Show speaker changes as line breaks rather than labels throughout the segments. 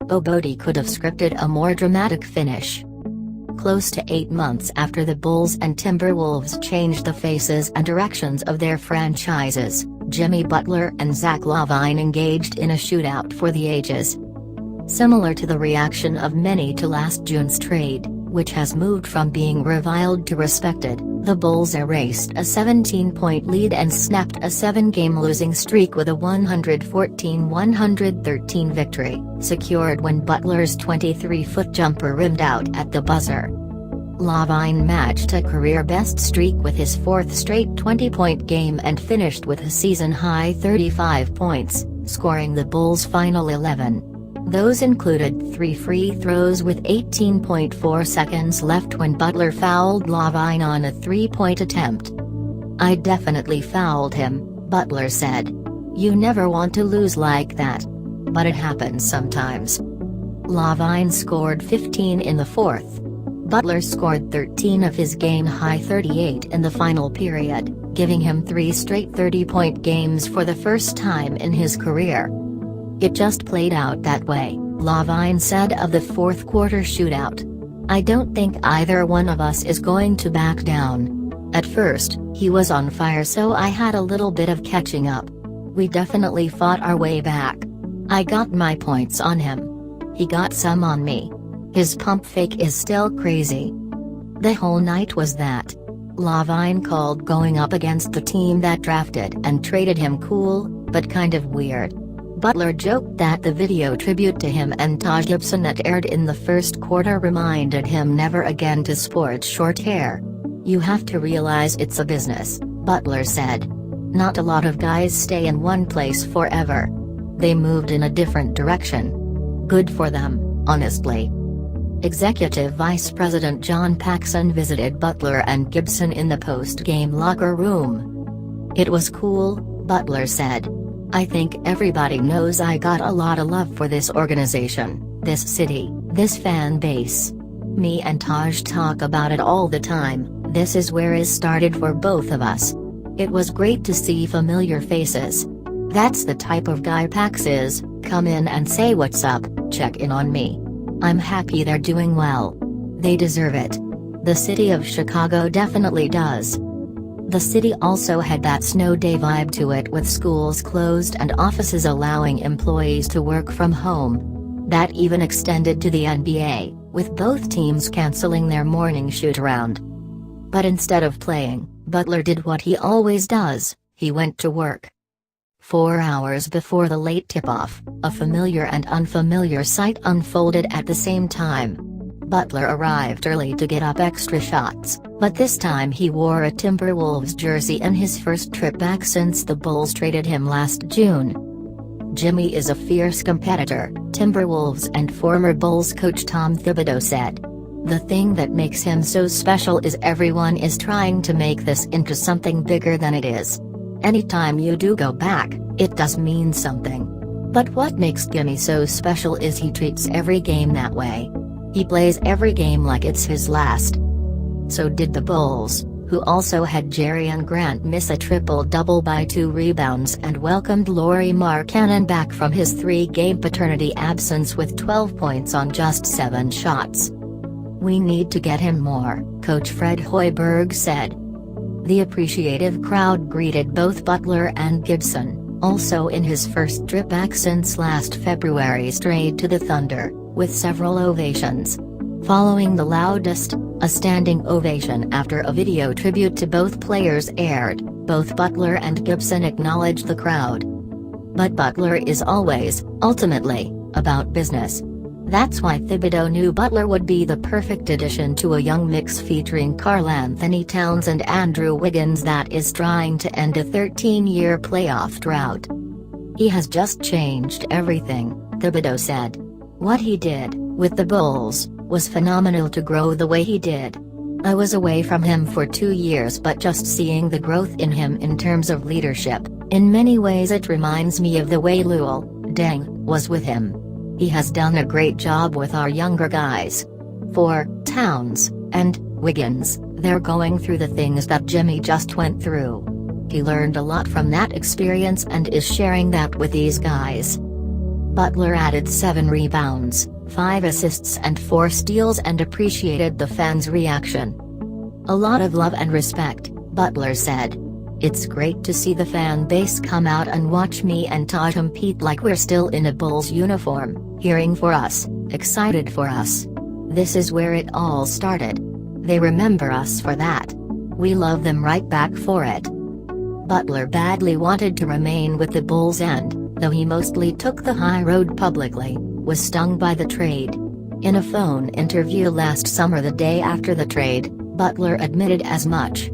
Obodi could have scripted a more dramatic finish. Close to 8 months after the Bulls and Timberwolves changed the faces and directions of their franchises, Jimmy Butler and Zach LaVine engaged in a shootout for the ages. Similar to the reaction of many to last June's trade, which has moved from being reviled to respected, the Bulls erased a 17-point lead and snapped a 7-game losing streak with a 114-113 victory, secured when Butler's 23-foot jumper rimmed out at the buzzer. LaVine matched a career-best streak with his 4th straight 20-point game and finished with a season-high 35 points, scoring the Bulls' final 11. Those included 3 free throws with 18.4 seconds left when Butler fouled LaVine on a 3-point attempt. "I definitely fouled him," Butler said. "You never want to lose like that. But it happens sometimes." LaVine scored 15 in the 4th. Butler scored 13 of his game-high 38 in the final period, giving him 3 straight 30-point games for the first time in his career. "It just played out that way," LaVine said of the 4th quarter shootout. "I don't think either one of us is going to back down. At first, he was on fire, so I had a little bit of catching up. We definitely fought our way back. I got my points on him. He got some on me. His pump fake is still crazy." The whole night was that. LaVine called going up against the team that drafted and traded him cool, but kind of weird. Butler joked that the video tribute to him and Taj Gibson that aired in the first quarter reminded him never again to sport short hair. "You have to realize it's a business," Butler said. "Not a lot of guys stay in one place forever. They moved in a different direction. Good for them, honestly." Executive Vice President John Paxson visited Butler and Gibson in the post-game locker room. "It was cool," Butler said. "I think everybody knows I got a lot of love for this organization, this city, this fan base. Me and Taj talk about it all the time. This is where it started for both of us. It was great to see familiar faces. That's the type of guy Pax is, come in and say what's up, check in on me. I'm happy they're doing well. They deserve it. The city of Chicago definitely does." The city also had that snow day vibe to it, with schools closed and offices allowing employees to work from home. That even extended to the NBA, with both teams canceling their morning shoot-around. But instead of playing, Butler did what he always does, he went to work. 4 hours before the late tip-off, a familiar and unfamiliar sight unfolded at the same time. Butler arrived early to get up extra shots, but this time he wore a Timberwolves jersey in his first trip back since the Bulls traded him last June. "Jimmy is a fierce competitor," Timberwolves and former Bulls coach Tom Thibodeau said. "The thing that makes him so special is everyone is trying to make this into something bigger than it is. Anytime you do go back, it does mean something. But what makes Jimmy so special is he treats every game that way. He plays every game like it's his last." So did the Bulls, who also had Jerian Grant miss a triple-double by 2 rebounds and welcomed Lauri Markkanen back from his 3-game paternity absence with 12 points on just 7 shots. "We need to get him more," Coach Fred Hoiberg said. The appreciative crowd greeted both Butler and Gibson, also in his first trip back since last February's trade to the Thunder, with several ovations. Following the loudest, a standing ovation after a video tribute to both players aired, both Butler and Gibson acknowledged the crowd. But Butler is always, ultimately, about business. That's why Thibodeau knew Butler would be the perfect addition to a young mix featuring Karl-Anthony Towns and Andrew Wiggins that is trying to end a 13-year playoff drought. "He has just changed everything," Thibodeau said. "What he did, with the Bulls, was phenomenal to grow the way he did. I was away from him for 2 years, but just seeing the growth in him in terms of leadership, in many ways it reminds me of the way Luol Deng was with him. He has done a great job with our younger guys. For Towns and Wiggins, they're going through the things that Jimmy just went through. He learned a lot from that experience and is sharing that with these guys." Butler added 7 rebounds, 5 assists and 4 steals and appreciated the fans' reaction. "A lot of love and respect," Butler said. "It's great to see the fan base come out and watch me and Todd compete like we're still in a Bulls uniform, cheering for us, excited for us. This is where it all started. They remember us for that. We love them right back for it." Butler badly wanted to remain with the Bulls and, though he mostly took the high road publicly, was stung by the trade. In a phone interview last summer the day after the trade, Butler admitted as much.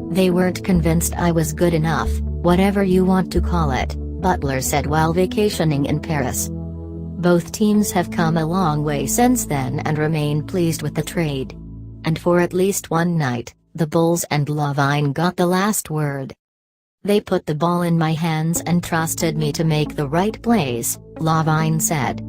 "They weren't convinced I was good enough, whatever you want to call it," Butler said while vacationing in Paris. Both teams have come a long way since then and remain pleased with the trade. And for at least one night, the Bulls and LaVine got the last word. "They put the ball in my hands and trusted me to make the right plays," LaVine said.